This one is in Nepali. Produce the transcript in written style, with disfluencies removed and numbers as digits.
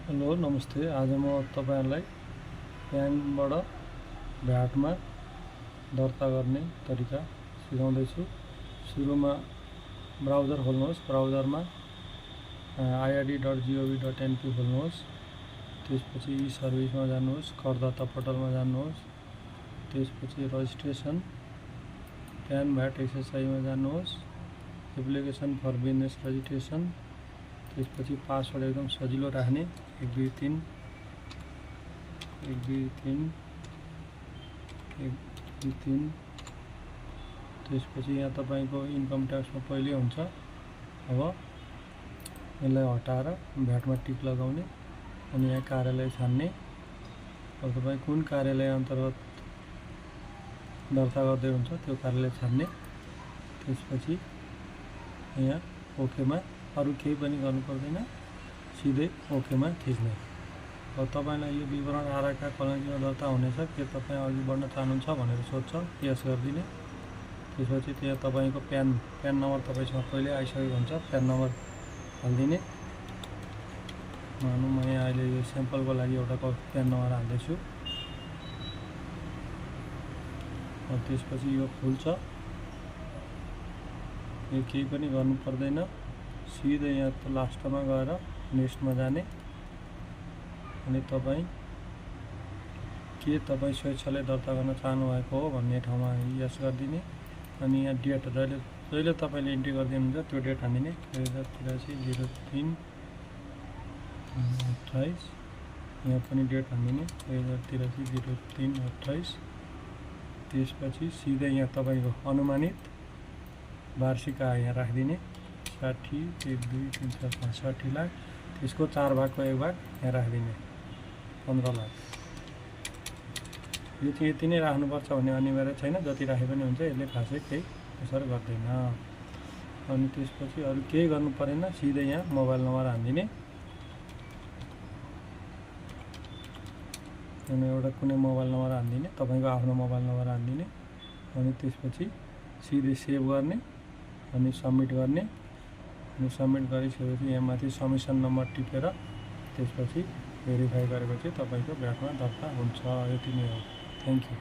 हेलो नमस्ते। आज म तपाईहरुलाई प्यानबाट भ्याटमा दर्ता गर्ने तरिका सिकाउँदै छु। सुरुमा ब्राउजर खोल्नुहोस्। ब्राउजरमा ird.gov.np खोल्नुहोस्। त्यसपछि ई सर्भिसमा जानुहोस्। करदाता पोर्टलमा जानुहोस्। त्यसपछि रजिस्ट्रेसन प्यान भ्याट एसएसआई मा जानुहोस्। Application for business registration. त्यसपछि पासवर्ड एकदम सजिलो राख्ने 123 त्यसपछि यहाँ तपाईको इन्कम ट्याक्समा पहिले हुन्छ। अब यसलाई हटाएर भ्याटमा टिक लगाउने अनि यहाँ कार्यालय छान्ने। अब तपाई कुन कार्यालय अन्तर्गत दर्ता गर्दै हुन्छ त्यो कार्यालय छान्ने। त्यसपछि यहाँ ओकेमा अरु केही पनि गर्नु पर्दैन, सिधै ओकेमा थिच्ने। अब तपाईलाई यो विवरण आरका कलङ्कीमा दर्ता हुनेछ के तपाई अघि बढ्न चाहनुहुन्छ भनेर सोध्छ, यस गरिदिने। त्यसपछि त्यहाँ तपाईको प्यान नम्बर तपाईसँग पहिले आइसकेको हुन्छ, प्यान नम्बर हाल्दिने। मानौं म यहाँ अहिले यो स्याम्पलको लागि एउटा प्यान नम्बर हाल्दै छु। अब त्यसपछि यो खुल्छ। यो केही पनि गर्नु पर्दैन, सिधै यहाँ लास्टमा गएर नेक्स्टमा जाने अनि तपाई स्वेच्छाले दर्ता गर्न चाहनु भएको हो भन्ने ठाउँमा यस गरिदिने अनि यहाँ डेट जहिले तपाईले इन्ट्री गरिदिनुहुन्छ त्यो डेट हाल्दिने 2083-03-28। यहाँ पनि डेट हाल्दिने 2083-03-28। त्यसपछि सिधै यहाँ तपाईको अनुमानित वार्षिक आय यहाँ राख्दिने 60, 1, 2, 3, 4, 5, 60 लाख। त्यसको 4 भागको 1 भाग यहाँ राख्दिने 15 लाख। यो चाहिँ यति नै राख्नुपर्छ भन्ने अनिवार्य छैन, जति राखे पनि हुन्छ। यसले खासै केही असर गर्दैन। अनि त्यसपछि अरु केही गर्नु परेन, सिधै यहाँ मोबाइल नम्बर हाल्दिने। अनि एउटा कुनै मोबाइल नम्बर हाल्दिने, तपाईको आफ्नो मोबाइल नम्बर हाल्दिने अनि त्यसपछि सिधै सेभ गर्ने अनि सबमिट गर्ने। अनि सबमिट गरिसकेपछि यहाँ माथि सबमिसन नम्बर टिपेर त्यसपछि भेरिफाई गरेपछि तपाईको भ्याटमा दर्ता हुन्छ। यति नै हो। Thank you.